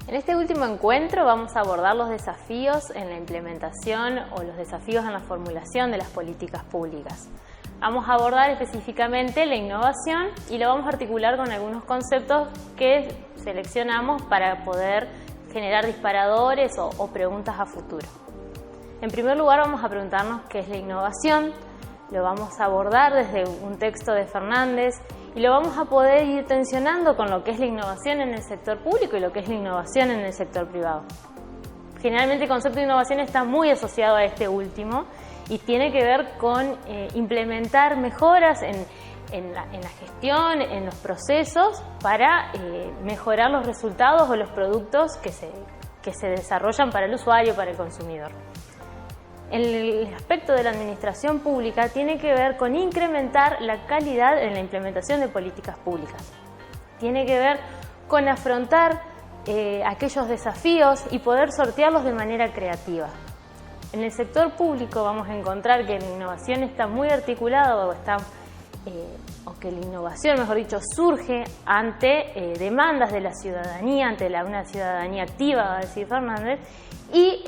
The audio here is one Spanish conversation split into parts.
En este último encuentro vamos a abordar los desafíos en la implementación o los desafíos en la formulación de las políticas públicas. Vamos a abordar específicamente la innovación y lo vamos a articular con algunos conceptos que seleccionamos para poder generar disparadores o preguntas a futuro. En primer lugar vamos a preguntarnos qué es la innovación, lo vamos a abordar desde un texto de Fernández y lo vamos a poder ir tensionando con lo que es la innovación en el sector público y lo que es la innovación en el sector privado. Generalmente el concepto de innovación está muy asociado a este último y tiene que ver con implementar mejoras en la gestión, en los procesos para mejorar los resultados o los productos que se desarrollan para el usuario, para el consumidor. El aspecto de la administración pública tiene que ver con incrementar la calidad en la implementación de políticas públicas. Tiene que ver con afrontar aquellos desafíos y poder sortearlos de manera creativa. En el sector público vamos a encontrar que la innovación está muy articulada o que la innovación, mejor dicho, surge ante demandas de la ciudadanía, ante una ciudadanía activa, va a decir Fernández, y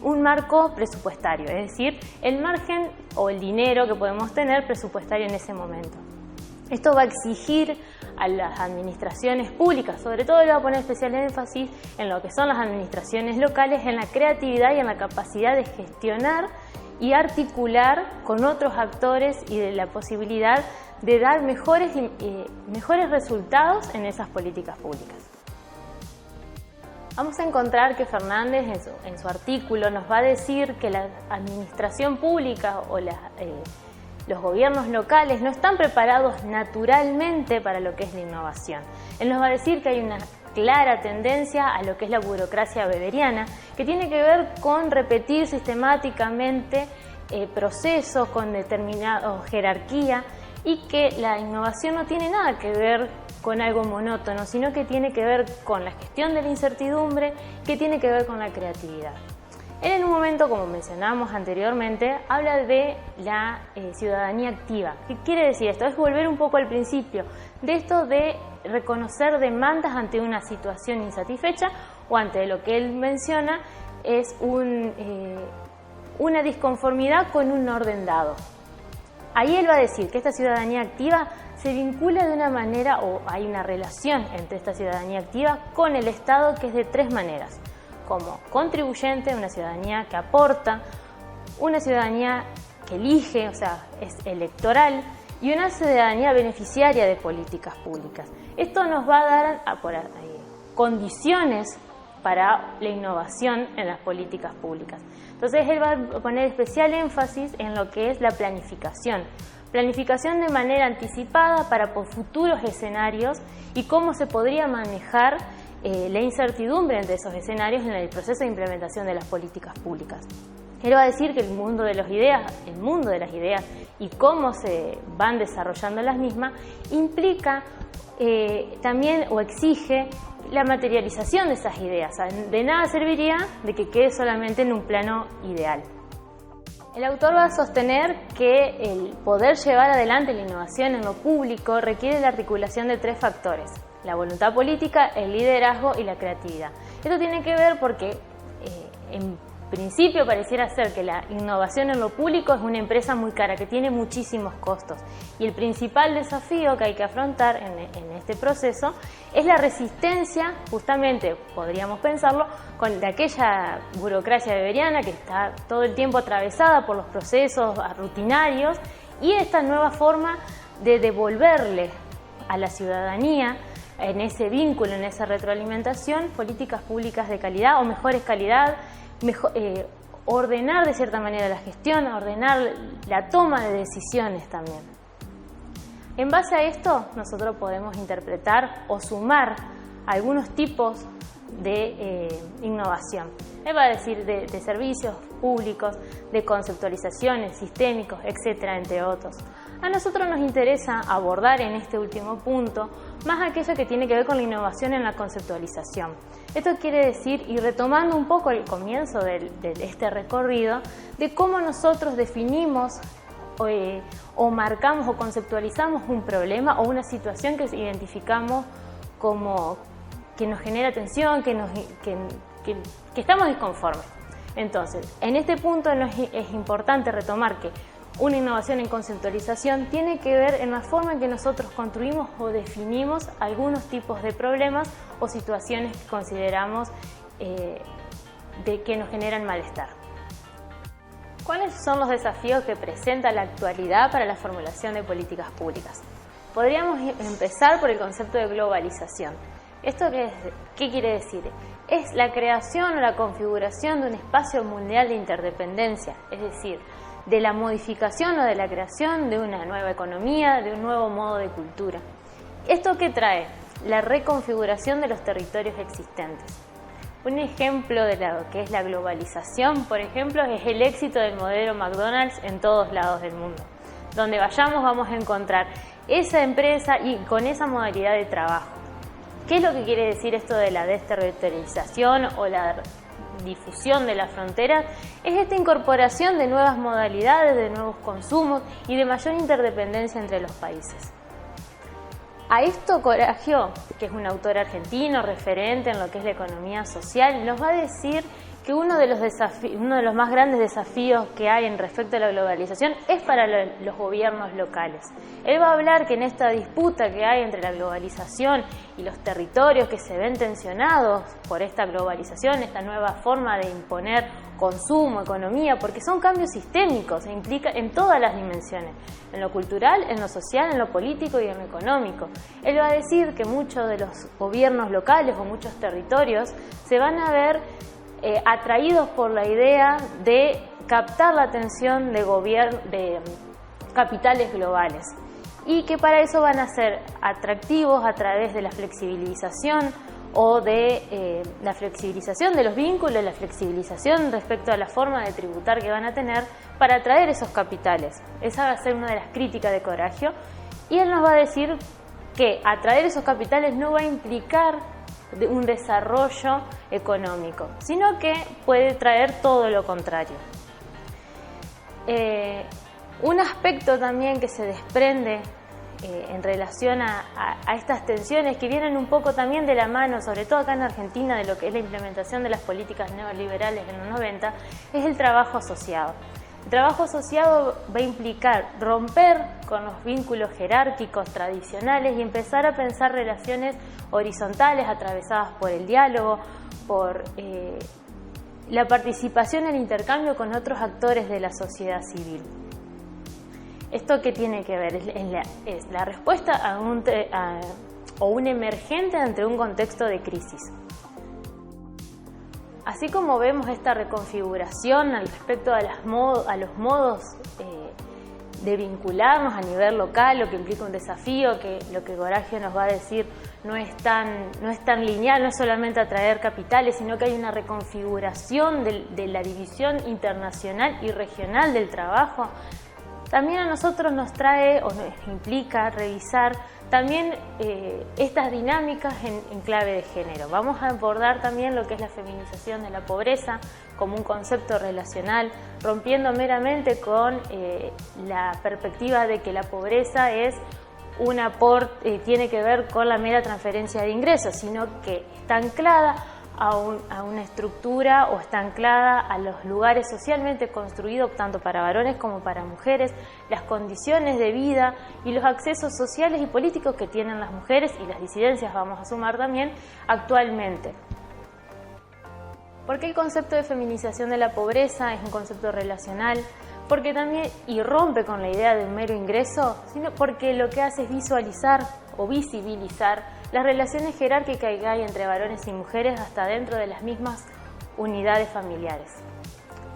un marco presupuestario, es decir, el margen o el dinero que podemos tener presupuestario en ese momento. Esto va a exigir a las administraciones públicas, sobre todo le va a poner especial énfasis en lo que son las administraciones locales, en la creatividad y en la capacidad de gestionar y articular con otros actores y de la posibilidad de dar mejores resultados en esas políticas públicas. Vamos a encontrar que Fernández en su artículo nos va a decir que la administración pública o los gobiernos locales no están preparados naturalmente para lo que es la innovación. Él nos va a decir que hay una clara tendencia a lo que es la burocracia weberiana, que tiene que ver con repetir sistemáticamente procesos con determinada jerarquía y que la innovación no tiene nada que ver con algo monótono, sino que tiene que ver con la gestión de la incertidumbre, que tiene que ver con la creatividad. Él en un momento, como mencionamos anteriormente, habla de la ciudadanía activa. ¿Qué quiere decir esto? Es volver un poco al principio de esto de reconocer demandas ante una situación insatisfecha o ante lo que él menciona es una disconformidad con un orden dado. Ahí él va a decir que esta ciudadanía activa se vincula de una manera o hay una relación entre esta ciudadanía activa con el Estado que es de tres maneras. Como contribuyente, una ciudadanía que aporta, una ciudadanía que elige, o sea, es electoral, y una ciudadanía beneficiaria de políticas públicas. Esto nos va a dar condiciones para la innovación en las políticas públicas. Entonces él va a poner especial énfasis en lo que es la planificación. Planificación de manera anticipada para futuros escenarios y cómo se podría manejar la incertidumbre entre esos escenarios en el proceso de implementación de las políticas públicas. Él va a decir que el mundo de las ideas y cómo se van desarrollando las mismas implica también o exige la materialización de esas ideas. De nada serviría de que quede solamente en un plano ideal. El autor va a sostener que el poder llevar adelante la innovación en lo público requiere la articulación de tres factores: la voluntad política, el liderazgo y la creatividad. Esto tiene que ver porque en principio pareciera ser que la innovación en lo público es una empresa muy cara, que tiene muchísimos costos. Y el principal desafío que hay que afrontar en este proceso es la resistencia, justamente, podríamos pensarlo, de aquella burocracia weberiana que está todo el tiempo atravesada por los procesos rutinarios y esta nueva forma de devolverle a la ciudadanía en ese vínculo, en esa retroalimentación, políticas públicas de calidad o mejores calidad, ordenar de cierta manera la gestión, ordenar la toma de decisiones también. En base a esto, nosotros podemos interpretar o sumar algunos tipos de innovación. Él va a decir de servicios públicos, de conceptualizaciones, sistémicos, etcétera, entre otros. A nosotros nos interesa abordar en este último punto más aquello que tiene que ver con la innovación en la conceptualización. Esto quiere decir, y retomando un poco el comienzo de este recorrido, de cómo nosotros definimos o marcamos o conceptualizamos un problema o una situación que identificamos como que nos genera tensión, que estamos disconformes. Entonces, en este punto es importante retomar que una innovación en conceptualización tiene que ver en la forma en que nosotros construimos o definimos algunos tipos de problemas o situaciones que consideramos que nos generan malestar. ¿Cuáles son los desafíos que presenta la actualidad para la formulación de políticas públicas? Podríamos empezar por el concepto de globalización. ¿Esto qué quiere decir? Es la creación o la configuración de un espacio mundial de interdependencia, es decir, de la modificación o de la creación de una nueva economía, de un nuevo modo de cultura. ¿Esto qué trae? La reconfiguración de los territorios existentes. Un ejemplo de lo que es la globalización, por ejemplo, es el éxito del modelo McDonald's en todos lados del mundo. Donde vayamos vamos a encontrar esa empresa y con esa modalidad de trabajo. ¿Qué es lo que quiere decir esto de la desterritorialización o la difusión de las fronteras? Es esta incorporación de nuevas modalidades, de nuevos consumos y de mayor interdependencia entre los países. A esto Coraggio, que es un autor argentino referente en lo que es la economía social, nos va a decir que uno de los más grandes desafíos que hay en respecto a la globalización es para los gobiernos locales. Él va a hablar que en esta disputa que hay entre la globalización y los territorios que se ven tensionados por esta globalización, esta nueva forma de imponer consumo, economía, porque son cambios sistémicos, se implica en todas las dimensiones, en lo cultural, en lo social, en lo político y en lo económico. Él va a decir que muchos de los gobiernos locales o muchos territorios se van a ver atraídos por la idea de captar la atención de capitales globales y que para eso van a ser atractivos a través de la flexibilización o de la flexibilización de los vínculos, la flexibilización respecto a la forma de tributar que van a tener para atraer esos capitales. Esa va a ser una de las críticas de Coraggio y él nos va a decir que atraer esos capitales no va a implicar de un desarrollo económico, sino que puede traer todo lo contrario. Un aspecto también que se desprende en relación a estas tensiones que vienen un poco también de la mano, sobre todo acá en Argentina, de lo que es la implementación de las políticas neoliberales en los 90, es el trabajo asociado. El trabajo asociado va a implicar romper con los vínculos jerárquicos tradicionales y empezar a pensar relaciones horizontales atravesadas por el diálogo, por la participación en el intercambio con otros actores de la sociedad civil. ¿Esto qué tiene que ver? Es la respuesta a un emergente ante un contexto de crisis. Así como vemos esta reconfiguración al respecto a los modos de vincularnos a nivel local, lo que implica un desafío, que lo que Coraggio nos va a decir no es tan lineal, no es solamente atraer capitales, sino que hay una reconfiguración de la división internacional y regional del trabajo. También a nosotros nos trae o nos implica revisar también estas dinámicas en clave de género. Vamos a abordar también lo que es la feminización de la pobreza como un concepto relacional, rompiendo meramente con la perspectiva de que la pobreza es un aporte, tiene que ver con la mera transferencia de ingresos, sino que está anclada a una estructura o está anclada a los lugares socialmente construidos tanto para varones como para mujeres, las condiciones de vida y los accesos sociales y políticos que tienen las mujeres y las disidencias, vamos a sumar también, actualmente. ¿Por qué el concepto de feminización de la pobreza es un concepto relacional? Porque también rompe con la idea de un mero ingreso, sino porque lo que hace es visualizar o visibilizar las relaciones jerárquicas que hay entre varones y mujeres hasta dentro de las mismas unidades familiares.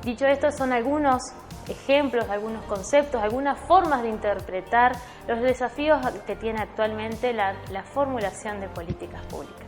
Dicho esto, son algunos ejemplos, algunos conceptos, algunas formas de interpretar los desafíos que tiene actualmente la formulación de políticas públicas.